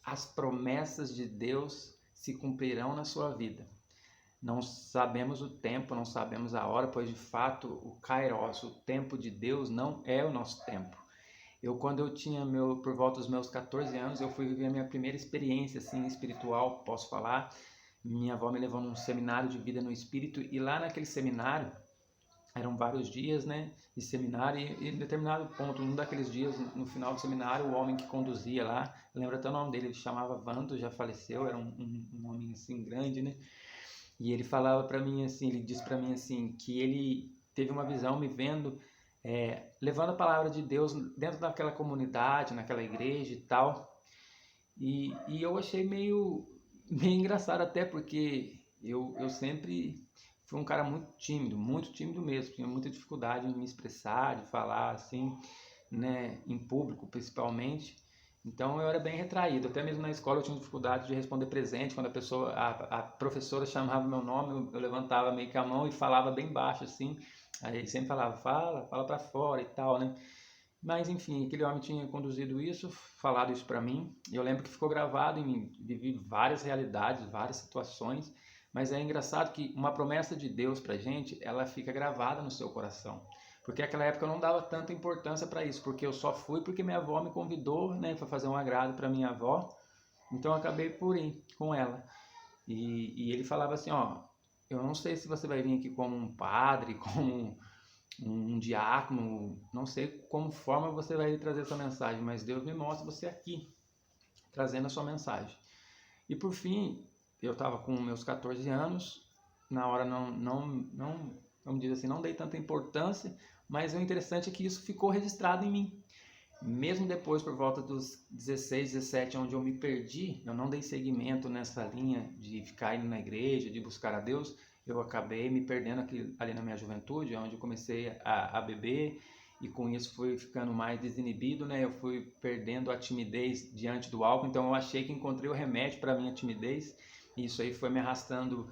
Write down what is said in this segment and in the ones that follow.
as promessas de Deus se cumprirão na sua vida. Não sabemos o tempo, não sabemos a hora, pois de fato o Kairos, o tempo de Deus, não é o nosso tempo. Quando eu tinha por volta dos meus 14 anos, eu fui viver a minha primeira experiência assim, espiritual, posso falar. Minha avó me levou num seminário de vida no Espírito, e lá naquele seminário, eram vários dias, né, de seminário, e em determinado ponto, um daqueles dias, no final do seminário, o homem que conduzia lá, eu lembro até o nome dele, ele chamava Vando, já faleceu, era um homem assim grande, né, e ele falava para mim assim, ele disse para mim assim, que ele teve uma visão me vendo levando a palavra de Deus dentro daquela comunidade, naquela igreja e tal. E eu achei meio engraçado até, porque eu sempre fui um cara muito tímido mesmo, tinha muita dificuldade em me expressar, de falar assim, né, em público principalmente. Então eu era bem retraído, até mesmo na escola eu tinha dificuldade de responder presente, quando a professora chamava meu nome, eu levantava meio que a mão e falava bem baixo assim, aí ele sempre falava, fala para fora e tal, né? Mas enfim, aquele homem tinha conduzido isso, falado isso para mim. Eu lembro que ficou gravado em mim, vivi várias realidades, várias situações, mas é engraçado que uma promessa de Deus pra gente, ela fica gravada no seu coração. Porque naquela época eu não dava tanta importância para isso, porque eu só fui porque minha avó me convidou, né, para fazer um agrado para minha avó. Então eu acabei por ir com ela. E ele falava assim, ó, eu não sei se você vai vir aqui como um padre, como um diácono, não sei como forma você vai trazer essa mensagem, mas Deus me mostra você aqui, trazendo a sua mensagem. E por fim, eu estava com meus 14 anos, na hora vamos dizer assim, não dei tanta importância, mas o interessante é que isso ficou registrado em mim. Mesmo depois, por volta dos 16, 17, onde eu me perdi, eu não dei seguimento nessa linha de ficar indo na igreja, de buscar a Deus, eu acabei me perdendo ali na minha juventude, onde eu comecei a beber, e com isso fui ficando mais desinibido, né? Eu fui perdendo a timidez diante do álcool, então eu achei que encontrei o remédio para a minha timidez, e isso aí foi me arrastando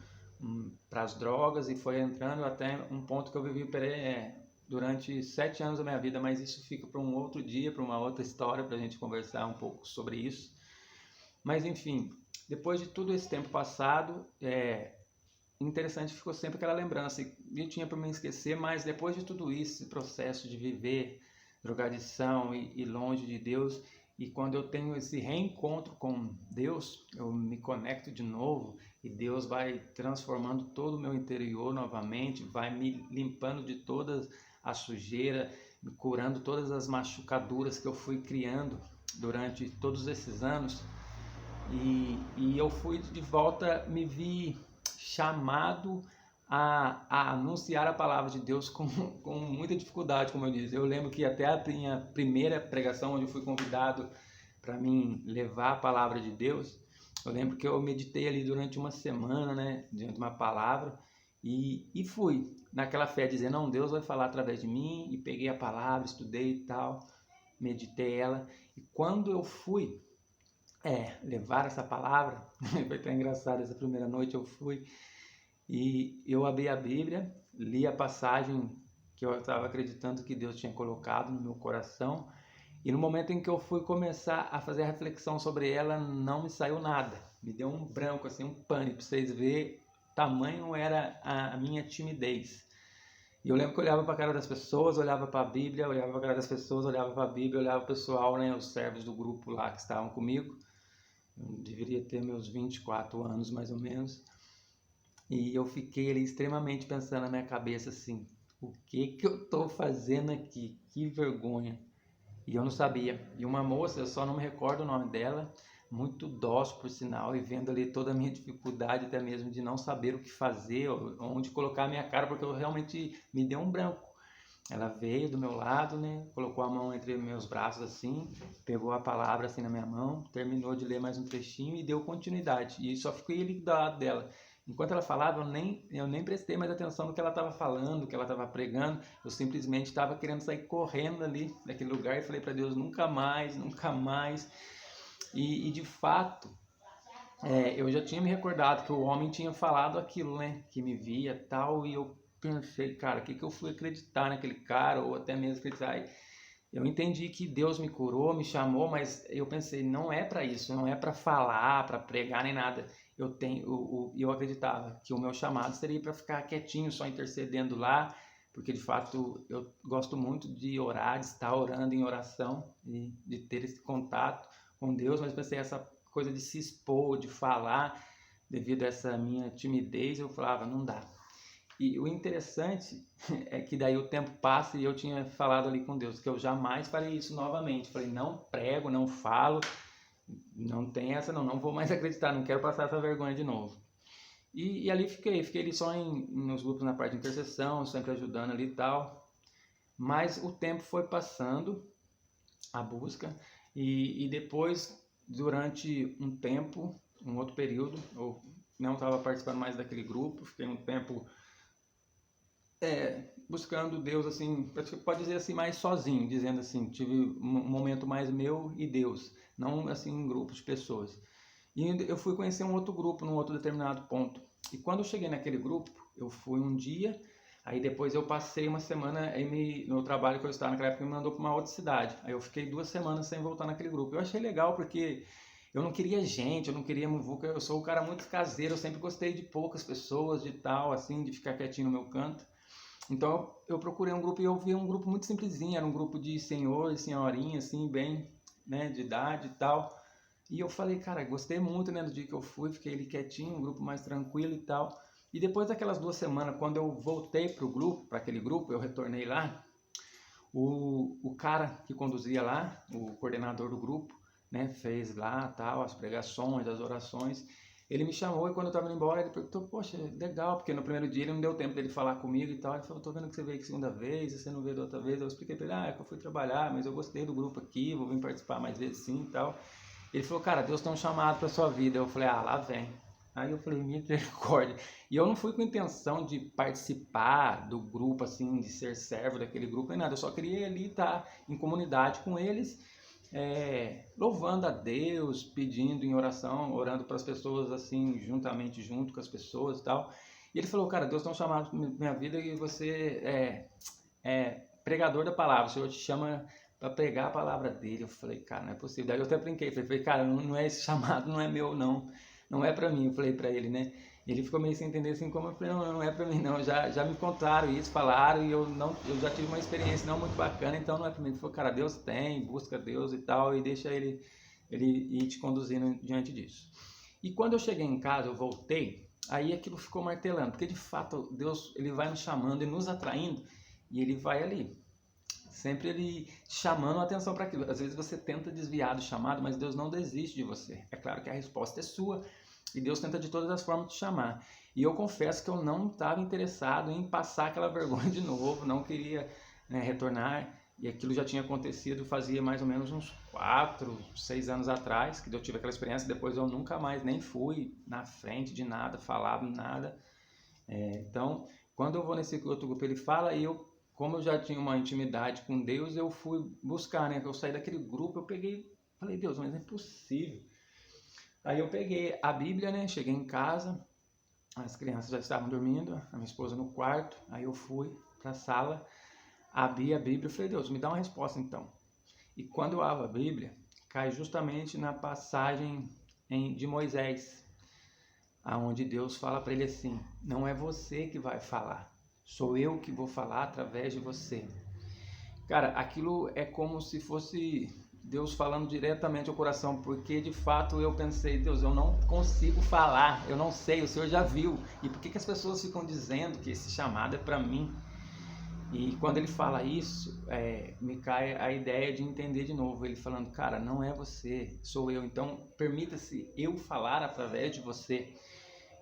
para as drogas, e foi entrando até um ponto que eu vivi durante 7 anos da minha vida, mas isso fica para um outro dia, para uma outra história, para a gente conversar um pouco sobre isso. Mas enfim, depois de todo esse tempo passado, interessante, ficou sempre aquela lembrança, eu tinha para me esquecer, mas depois de tudo isso, esse processo de viver drogadição e longe de Deus, e quando eu tenho esse reencontro com Deus, eu me conecto de novo, e Deus vai transformando todo o meu interior novamente, vai me limpando de toda a sujeira, me curando todas as machucaduras que eu fui criando durante todos esses anos, e eu fui de volta, me vi chamado a anunciar a palavra de Deus com muita dificuldade, como eu disse. Eu lembro que até a minha primeira pregação, onde eu fui convidado para mim levar a palavra de Deus, eu lembro que eu meditei ali durante uma semana, né, diante de uma palavra, e fui naquela fé, dizendo, não, Deus vai falar através de mim, e peguei a palavra, estudei e tal, meditei ela, e quando eu fui levar essa palavra, foi tão engraçado, essa primeira noite eu fui, e eu abri a Bíblia, li a passagem que eu estava acreditando que Deus tinha colocado no meu coração, e no momento em que eu fui começar a fazer a reflexão sobre ela, não me saiu nada. Me deu um branco, assim, um pânico, para vocês verem tamanho era a minha timidez. E eu lembro que eu olhava para a cara das pessoas, olhava para a Bíblia, olhava para a cara das pessoas, olhava para a Bíblia, olhava para o pessoal, né, os servos do grupo lá que estavam comigo. Eu deveria ter meus 24 anos, mais ou menos. E eu fiquei ali extremamente pensando na minha cabeça assim, o que eu estou fazendo aqui? Que vergonha. E eu não sabia. E uma moça, eu só não me recordo o nome dela, muito dócil por sinal, e vendo ali toda a minha dificuldade até mesmo de não saber o que fazer, onde colocar a minha cara, porque eu realmente me deu um branco. Ela veio do meu lado, né, colocou a mão entre meus braços assim, pegou a palavra assim na minha mão, terminou de ler mais um trechinho e deu continuidade. E só fiquei ali do lado dela. Enquanto ela falava, eu nem prestei mais atenção no que ela estava falando, no que ela estava pregando. Eu simplesmente estava querendo sair correndo ali daquele lugar e falei para Deus, nunca mais, nunca mais. E de fato, eu já tinha me recordado que o homem tinha falado aquilo, né? Que me via tal, e eu pensei, cara, o que eu fui acreditar naquele cara, ou até mesmo acreditar. eu entendi que Deus me curou, me chamou, mas eu pensei, não é para isso, não é para falar, para pregar nem nada. Eu acreditava que o meu chamado seria para ficar quietinho, só intercedendo lá, porque de fato eu gosto muito de orar, de estar orando em oração, de ter esse contato com Deus, mas pensei essa coisa de se expor, de falar, devido a essa minha timidez, eu falava, não dá. E o interessante é que daí o tempo passa e eu tinha falado ali com Deus que eu jamais farei isso novamente. Falei, não prego, não falo, não tem essa não vou mais acreditar, não quero passar essa vergonha de novo. E ali fiquei ali só nos grupos na parte de intercessão, sempre ajudando ali e tal. Mas o tempo foi passando, a busca, e depois, durante um tempo, um outro período, eu não estava participando mais daquele grupo, fiquei um tempo buscando Deus, assim, pode dizer assim, mais sozinho, dizendo assim, tive um momento mais meu e Deus, não assim em grupos de pessoas. E eu fui conhecer um outro grupo num outro determinado ponto. E quando eu cheguei naquele grupo, eu fui um dia, aí depois eu passei uma semana no trabalho que eu estava naquela época, me mandou para uma outra cidade. Aí eu fiquei 2 semanas sem voltar naquele grupo. Eu achei legal porque eu não queria gente, eu não queria muvuca, eu sou um cara muito caseiro, eu sempre gostei de poucas pessoas, de tal, assim, de ficar quietinho no meu canto. Então eu procurei um grupo e eu vi um grupo muito simplesinho, era um grupo de senhor e senhorinha, assim, bem, né, de idade e tal. E eu falei, cara, gostei muito, né, do dia que eu fui, fiquei ali quietinho, um grupo mais tranquilo e tal. E depois daquelas 2 semanas, quando eu voltei pro grupo, para aquele grupo, eu retornei lá, o cara que conduzia lá, o coordenador do grupo, né, fez lá, tal, as pregações, as orações. Ele me chamou e quando eu estava indo embora, ele perguntou, poxa, legal, porque no primeiro dia ele não deu tempo dele falar comigo e tal. Ele falou, tô vendo que você veio aqui segunda vez, você não veio da outra vez. Eu expliquei para ele, é que eu fui trabalhar, mas eu gostei do grupo aqui, vou vir participar mais vezes sim e tal. Ele falou, cara, Deus tem um chamado para sua vida. Eu falei, lá vem. Aí eu falei, misericórdia. E eu não fui com intenção de participar do grupo, assim, de ser servo daquele grupo, nem nada. Eu só queria ali estar em comunidade com eles, louvando a Deus, pedindo em oração, orando para as pessoas, assim, junto com as pessoas e tal. E ele falou, cara, Deus tem um chamado para minha vida e você é pregador da palavra. O Senhor te chama para pregar a palavra dele. Eu falei, cara, não é possível. Daí eu até brinquei, falei, cara, não é esse chamado, não é meu, não é para mim. Eu falei para ele, né? Ele ficou meio sem entender assim como. Eu falei, não é para mim não. Já me contaram isso, falaram e eu já tive uma experiência não muito bacana, então não é para mim. Ele falou, cara, Deus tem, busca Deus e tal e deixa ele ir te conduzindo diante disso. E quando eu cheguei em casa, eu voltei, aí aquilo ficou martelando, porque de fato Deus ele vai nos chamando e nos atraindo e ele vai ali. Sempre ele chamando a atenção para aquilo. Às vezes você tenta desviar do chamado, mas Deus não desiste de você. É claro que a resposta é sua e Deus tenta de todas as formas te chamar. E eu confesso que eu não estava interessado em passar aquela vergonha de novo, não queria, né, retornar. E aquilo já tinha acontecido fazia mais ou menos uns 4, 6 anos atrás, que eu tive aquela experiência. Depois eu nunca mais nem fui na frente de nada, falado nada. Então, quando eu vou nesse outro grupo, ele fala e eu, como eu já tinha uma intimidade com Deus, eu fui buscar, né? Eu saí daquele grupo, eu peguei, falei, Deus, mas não é possível. Aí eu peguei a Bíblia, né? Cheguei em casa, as crianças já estavam dormindo, a minha esposa no quarto, aí eu fui para a sala, abri a Bíblia e falei, Deus, me dá uma resposta então. E quando eu abro a Bíblia, cai justamente na passagem de Moisés, aonde Deus fala para ele assim, não é você que vai falar, sou eu que vou falar através de você. Cara, aquilo é como se fosse Deus falando diretamente ao coração, porque de fato eu pensei, Deus, eu não consigo falar, eu não sei, o Senhor já viu. E por que as pessoas ficam dizendo que esse chamado é para mim? E quando ele fala isso, me cai a ideia de entender de novo. Ele falando, cara, não é você, sou eu. Então, permita-se eu falar através de você.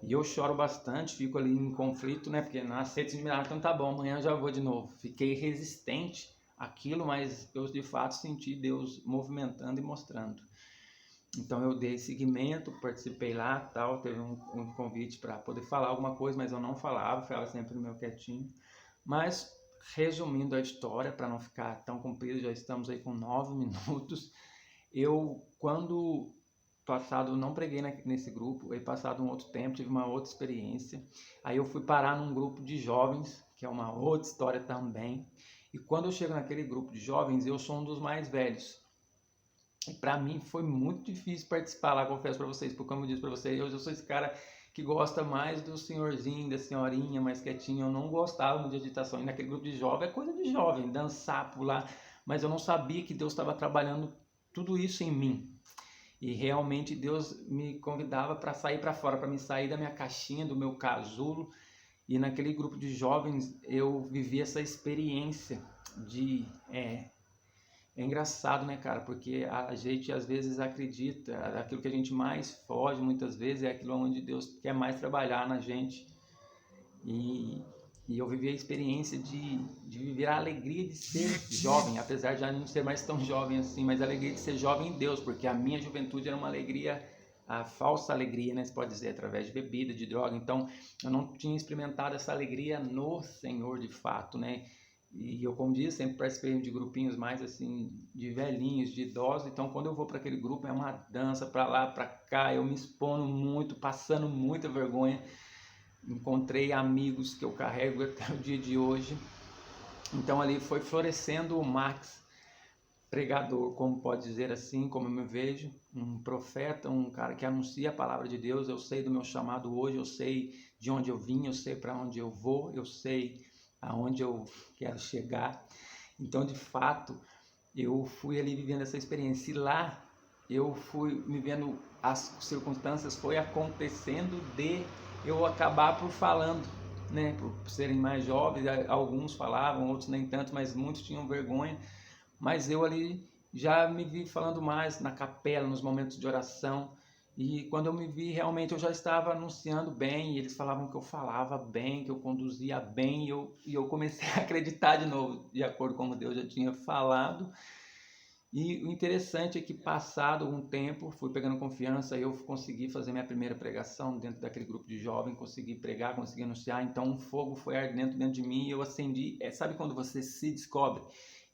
E eu choro bastante, fico ali em conflito, né? Porque não aceito de então tá bom, amanhã eu já vou de novo. Fiquei resistente àquilo, mas eu de fato senti Deus movimentando e mostrando. Então eu dei seguimento, participei lá, tal, teve um convite para poder falar alguma coisa, mas eu não falava sempre no meu quietinho. Mas resumindo a história, para não ficar tão comprido, já estamos aí com 9 minutos. Eu, quando passado, não preguei nesse grupo, aí passado um outro tempo, tive uma outra experiência, aí eu fui parar num grupo de jovens, que é uma outra história também, E quando eu chego naquele grupo de jovens, eu sou um dos mais velhos. E para mim foi muito difícil participar lá, confesso para vocês, porque como eu disse para vocês, eu sou esse cara que gosta mais do senhorzinho, da senhorinha, mais quietinho. Eu não gostava muito de agitação. E naquele grupo de jovem é coisa de jovem, dançar, pular. Mas eu não sabia que Deus estava trabalhando tudo isso em mim. E realmente Deus me convidava para sair para fora, para me sair da minha caixinha, do meu casulo. E naquele grupo de jovens eu vivi essa experiência de... É engraçado, né, cara? Porque a gente às vezes acredita, aquilo que a gente mais foge muitas vezes é aquilo onde Deus quer mais trabalhar na gente. E, e eu vivi a experiência de viver a alegria de ser jovem, apesar de já não ser mais tão jovem assim, mas a alegria de ser jovem em Deus, porque a minha juventude era uma alegria, a falsa alegria, né, se pode dizer, através de bebida, de droga. Então eu não tinha experimentado essa alegria no Senhor de fato, né? E eu, como disse, sempre participei de grupinhos mais assim, de velhinhos, de idosos. Então, quando eu vou para aquele grupo, é uma dança para lá, para cá, eu me expondo muito, passando muita vergonha. Encontrei amigos que eu carrego até o dia de hoje. Então, ali foi florescendo o Max, pregador, como pode dizer assim, como eu me vejo, um profeta, um cara que anuncia a palavra de Deus. Eu sei do meu chamado hoje, eu sei de onde eu vim, eu sei para onde eu vou, eu sei aonde eu quero chegar. Então, de fato, eu fui ali vivendo essa experiência. E lá eu fui me vendo, as circunstâncias foi acontecendo de eu acabar por falando, né? Por serem mais jovens, alguns falavam, outros nem tanto, mas muitos tinham vergonha. Mas eu ali já me vi falando mais na capela, nos momentos de oração. E quando eu me vi, realmente eu já estava anunciando bem, e eles falavam que eu falava bem, que eu conduzia bem, e eu comecei a acreditar de novo, de acordo com como Deus já tinha falado. E o interessante é que, passado algum tempo, fui pegando confiança, eu consegui fazer minha primeira pregação dentro daquele grupo de jovens, consegui pregar, consegui anunciar. Então um fogo foi ardendo dentro de mim e eu acendi. Sabe quando você se descobre?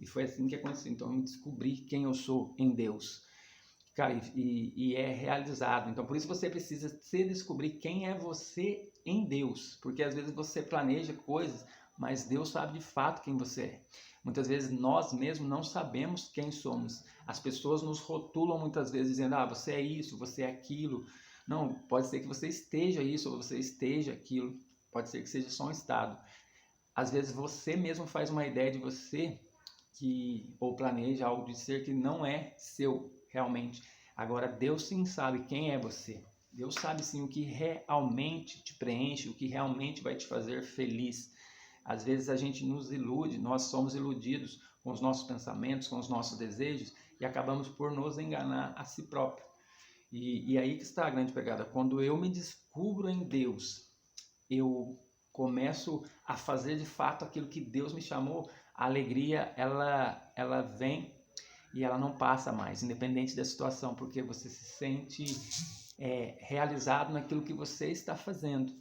E foi assim que aconteceu. Então eu descobri quem eu sou em Deus. Cara, e é realizado. Então, por isso você precisa se descobrir quem é você em Deus. Porque às vezes você planeja coisas, mas Deus sabe de fato quem você é. Muitas vezes nós mesmos não sabemos quem somos. As pessoas nos rotulam muitas vezes dizendo, você é isso, você é aquilo. Não, pode ser que você esteja isso ou você esteja aquilo. Pode ser que seja só um estado. Às vezes você mesmo faz uma ideia de você ou planeja algo de ser que não é seu realmente. Agora, Deus sim sabe quem é você. Deus sabe sim o que realmente te preenche, o que realmente vai te fazer feliz. Às vezes a gente nos ilude, nós somos iludidos com os nossos pensamentos, com os nossos desejos e acabamos por nos enganar a si próprio. E aí que está a grande pegada. Quando eu me descubro em Deus, eu começo a fazer de fato aquilo que Deus me chamou. A alegria, ela vem e ela não passa mais, independente da situação, porque você se sente realizado naquilo que você está fazendo.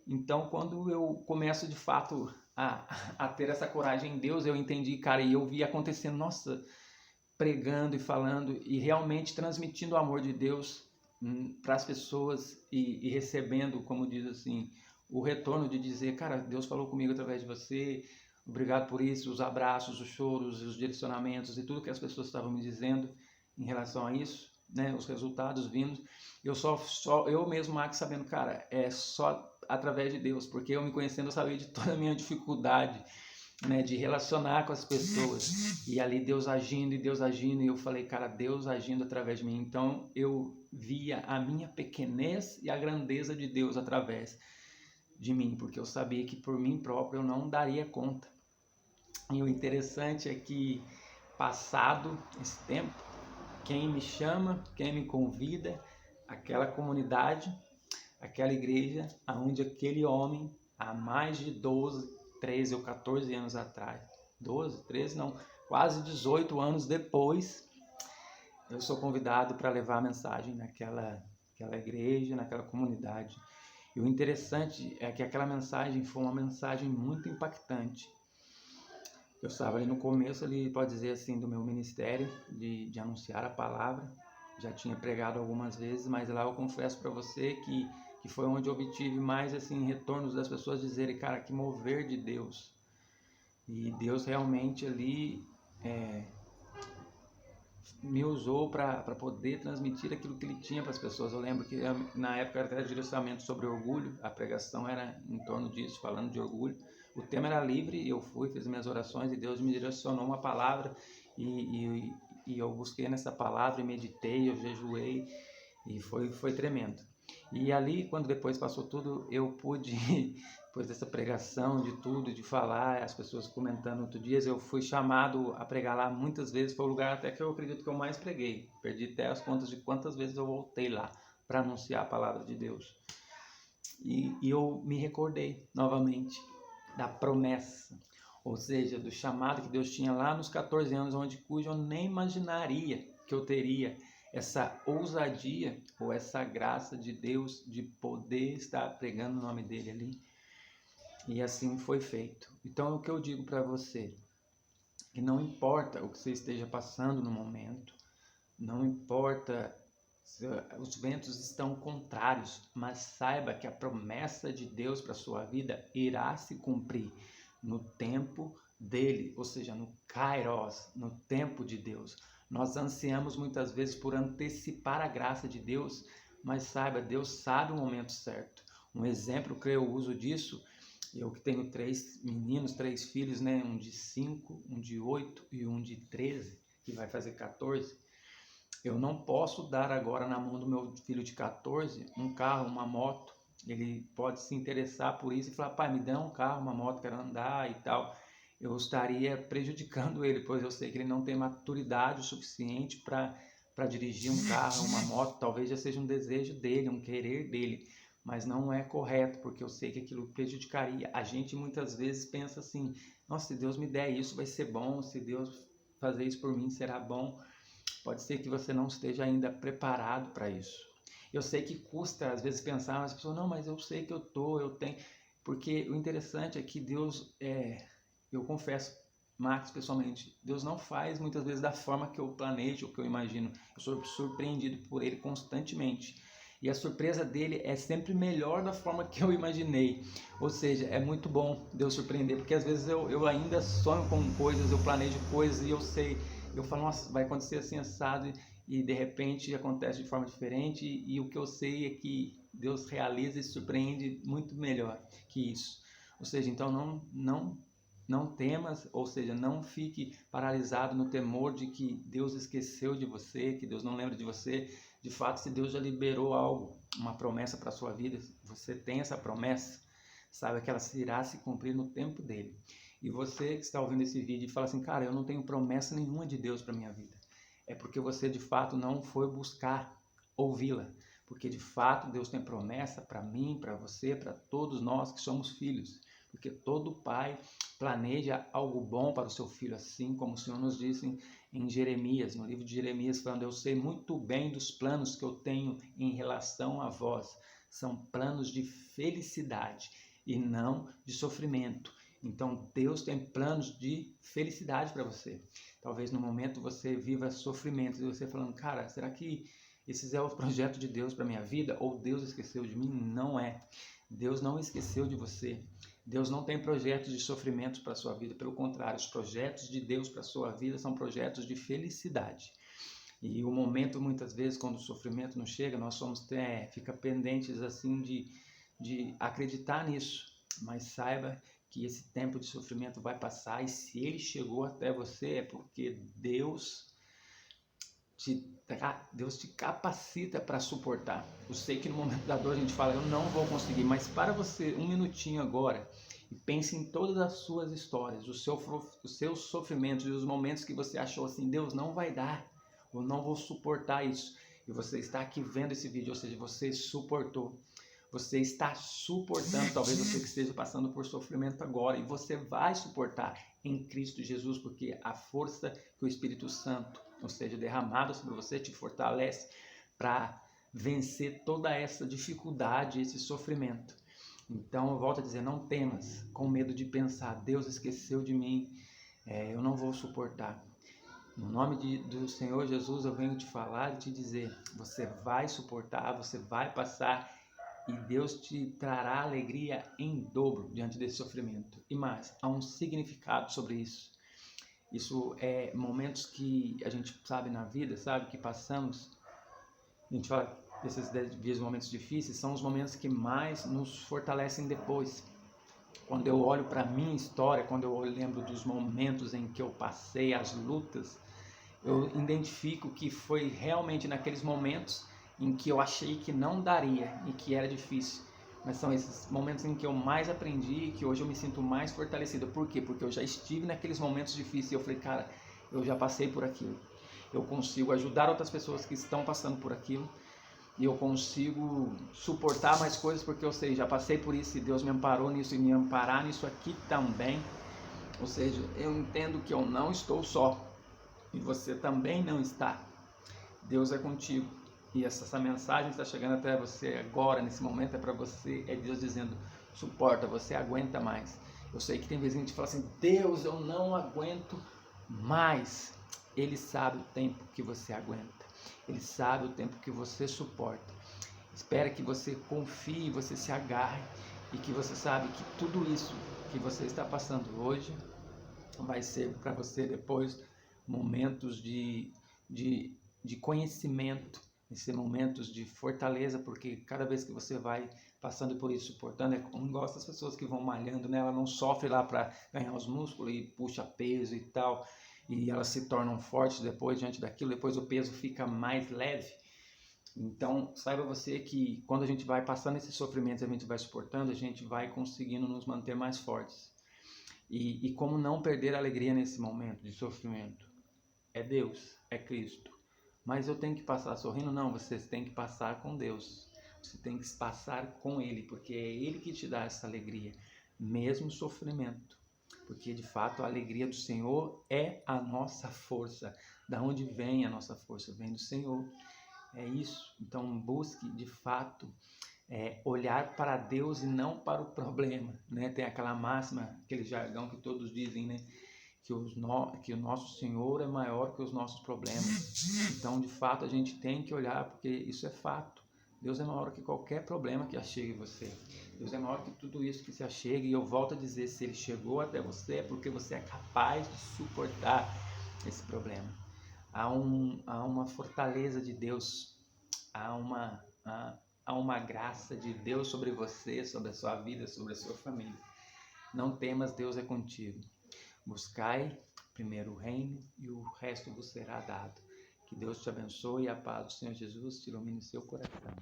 Então, quando eu começo de fato a ter essa coragem em Deus, eu entendi, cara, e eu vi acontecendo, nossa, pregando e falando e realmente transmitindo o amor de Deus para as pessoas e recebendo, como diz assim, o retorno de dizer, cara, Deus falou comigo através de você, obrigado por isso, os abraços, os choros, os direcionamentos e tudo que as pessoas estavam me dizendo em relação a isso, né, os resultados vindos. Eu mesmo, Max, sabendo, cara, é só através de Deus, porque eu me conhecendo, eu sabia de toda a minha dificuldade, né, de relacionar com as pessoas, e ali Deus agindo, e eu falei, cara, Deus agindo através de mim. Então eu via a minha pequenez e a grandeza de Deus através de mim, porque eu sabia que por mim próprio eu não daria conta. E o interessante é que, passado esse tempo, quem me chama, quem me convida, aquela comunidade, aquela igreja, aonde aquele homem, há mais de 12, 13 ou 14 anos atrás, 12, 13 não, quase 18 anos depois, eu sou convidado para levar a mensagem naquela igreja, naquela comunidade. E o interessante é que aquela mensagem foi uma mensagem muito impactante. Eu estava ali no começo, ali, pode dizer assim, do meu ministério, de anunciar a palavra. Já tinha pregado algumas vezes, mas lá eu confesso para você que foi onde eu obtive mais assim retornos das pessoas dizerem, cara, que mover de Deus. E Deus realmente ali me usou para poder transmitir aquilo que ele tinha para as pessoas. Eu lembro que na época era até direcionamento sobre orgulho, a pregação era em torno disso, falando de orgulho. O tema era livre, eu fui, fiz minhas orações e Deus me direcionou uma palavra e eu busquei nessa palavra e meditei, eu jejuei e foi tremendo. E ali, quando depois passou tudo, eu pude, depois dessa pregação, de tudo, de falar, as pessoas comentando outro dia, eu fui chamado a pregar lá muitas vezes, foi o lugar até que eu acredito que eu mais preguei. Perdi até as contas de quantas vezes eu voltei lá para anunciar a palavra de Deus. E eu me recordei novamente da promessa, ou seja, do chamado que Deus tinha lá nos 14 anos, cujo eu nem imaginaria que eu teria essa ousadia ou essa graça de Deus de poder estar pregando o nome dele ali. E assim foi feito. Então, o que eu digo para você, que não importa o que você esteja passando no momento, não importa se os ventos estão contrários, mas saiba que a promessa de Deus para a sua vida irá se cumprir no tempo dele, ou seja, no Kairos, no tempo de Deus. Nós ansiamos muitas vezes por antecipar a graça de Deus, mas saiba, Deus sabe o momento certo. Um exemplo que eu uso disso, eu que tenho 3 meninos, 3 filhos, né? Um de 5, um de 8 e um de 13, que vai fazer 14. Eu não posso dar agora na mão do meu filho de 14 um carro, uma moto. Ele pode se interessar por isso e falar, pai, me dá um carro, uma moto, quero andar e tal. Eu estaria prejudicando ele, pois eu sei que ele não tem maturidade o suficiente para dirigir um carro, uma moto. Talvez já seja um desejo dele, um querer dele, mas não é correto, porque eu sei que aquilo prejudicaria. A gente muitas vezes pensa assim, nossa, se Deus me der isso vai ser bom, se Deus fazer isso por mim será bom. Pode ser que você não esteja ainda preparado para isso. Eu sei que custa às vezes pensar, mas as pessoas, não, mas eu sei que eu tenho. Porque o interessante é que Deus, eu confesso, Max, pessoalmente, Deus não faz muitas vezes da forma que eu planejo, ou que eu imagino. Eu sou surpreendido por Ele constantemente. E a surpresa dele é sempre melhor da forma que eu imaginei. Ou seja, é muito bom Deus surpreender, porque às vezes eu ainda sonho com coisas, eu planejo coisas e eu sei, eu falo, nossa, vai acontecer assim assado e de repente acontece de forma diferente e o que eu sei é que Deus realiza e surpreende muito melhor que isso. Ou seja, então não temas, ou seja, não fique paralisado no temor de que Deus esqueceu de você, que Deus não lembra de você. De fato, se Deus já liberou algo, uma promessa para a sua vida, você tem essa promessa, sabe que ela irá se cumprir no tempo dele. E você que está ouvindo esse vídeo e fala assim, cara, eu não tenho promessa nenhuma de Deus para minha vida. É porque você de fato não foi buscar ouvi-la. Porque de fato Deus tem promessa para mim, para você, para todos nós que somos filhos. Porque todo pai planeja algo bom para o seu filho, assim como o Senhor nos disse em Jeremias, no livro de Jeremias, falando, eu sei muito bem dos planos que eu tenho em relação a vós. São planos de felicidade e não de sofrimento. Então Deus tem planos de felicidade para você. Talvez no momento você viva sofrimento e você falando, cara, será que esse é o projeto de Deus para minha vida? Ou Deus esqueceu de mim? Não é. Deus não esqueceu de você. Deus não tem projetos de sofrimento para a sua vida. Pelo contrário, os projetos de Deus para a sua vida são projetos de felicidade. E o momento, muitas vezes, quando o sofrimento não chega, nós fica pendentes assim de acreditar nisso. Mas saiba que esse tempo de sofrimento vai passar e se ele chegou até você é porque Deus te capacita para suportar. Eu sei que no momento da dor a gente fala, eu não vou conseguir, mas para você um minutinho agora e pense em todas as suas histórias, os seus sofrimentos e os momentos que você achou assim, Deus não vai dar, eu não vou suportar isso. E você está aqui vendo esse vídeo, ou seja, você suportou. Você está suportando, talvez você que esteja passando por sofrimento agora, e você vai suportar em Cristo Jesus, porque a força que o Espírito Santo, ou seja, derramado sobre você, te fortalece para vencer toda essa dificuldade, esse sofrimento. Então, eu volto a dizer, não temas, com medo de pensar, Deus esqueceu de mim, eu não vou suportar. No nome do Senhor Jesus, eu venho te falar e te dizer, você vai suportar, você vai passar E Deus te trará alegria em dobro diante desse sofrimento. E mais, há um significado sobre isso. Isso é momentos que a gente sabe na vida, sabe, que passamos. A gente fala desses dias, momentos difíceis, são os momentos que mais nos fortalecem depois. Quando eu olho para a minha história, quando eu lembro dos momentos em que eu passei, as lutas, eu identifico que foi realmente naqueles momentos em que eu achei que não daria e que era difícil. Mas são esses momentos em que eu mais aprendi e que hoje eu me sinto mais fortalecido. Por quê? Porque eu já estive naqueles momentos difíceis e eu falei, cara, eu já passei por aquilo. Eu consigo ajudar outras pessoas que estão passando por aquilo. E eu consigo suportar mais coisas porque eu sei, já passei por isso e Deus me amparou nisso e me amparar nisso aqui também. Ou seja, eu entendo que eu não estou só e você também não está. Deus é contigo. E essa mensagem está chegando até você agora, nesse momento, é para você, é Deus dizendo, suporta, você aguenta mais. Eu sei que tem vezes que a gente fala assim, Deus, eu não aguento mais. Ele sabe o tempo que você aguenta. Ele sabe o tempo que você suporta. Espera que você confie, você se agarre e que você sabe que tudo isso que você está passando hoje vai ser para você depois momentos de conhecimento, vai ser momentos de fortaleza, porque cada vez que você vai passando por isso, suportando, é como gosta das pessoas que vão malhando, né? Ela não sofre lá para ganhar os músculos e puxa peso e tal, e elas se tornam fortes depois diante daquilo, depois o peso fica mais leve. Então, saiba você que quando a gente vai passando esses sofrimentos, a gente vai suportando, a gente vai conseguindo nos manter mais fortes. E como não perder a alegria nesse momento de sofrimento? É Deus, é Cristo. Mas eu tenho que passar sorrindo? Não, você tem que passar com Deus. Você tem que passar com Ele, porque é Ele que te dá essa alegria, mesmo sofrimento. Porque de fato a alegria do Senhor é a nossa força. Da onde vem a nossa força? Vem do Senhor. É isso. Então busque de fato olhar para Deus e não para o problema, né? Tem aquela máxima, aquele jargão que todos dizem, né? Que o nosso Senhor é maior que os nossos problemas. Então, de fato, a gente tem que olhar, porque isso é fato. Deus é maior que qualquer problema que achegue você. Deus é maior que tudo isso que se achegue. E eu volto a dizer, se Ele chegou até você, é porque você é capaz de suportar esse problema. Há uma fortaleza de Deus, há uma graça de Deus sobre você, sobre a sua vida, sobre a sua família. Não temas, Deus é contigo. Buscai primeiro o reino e o resto vos será dado. Que Deus te abençoe e a paz do Senhor Jesus te ilumine seu coração.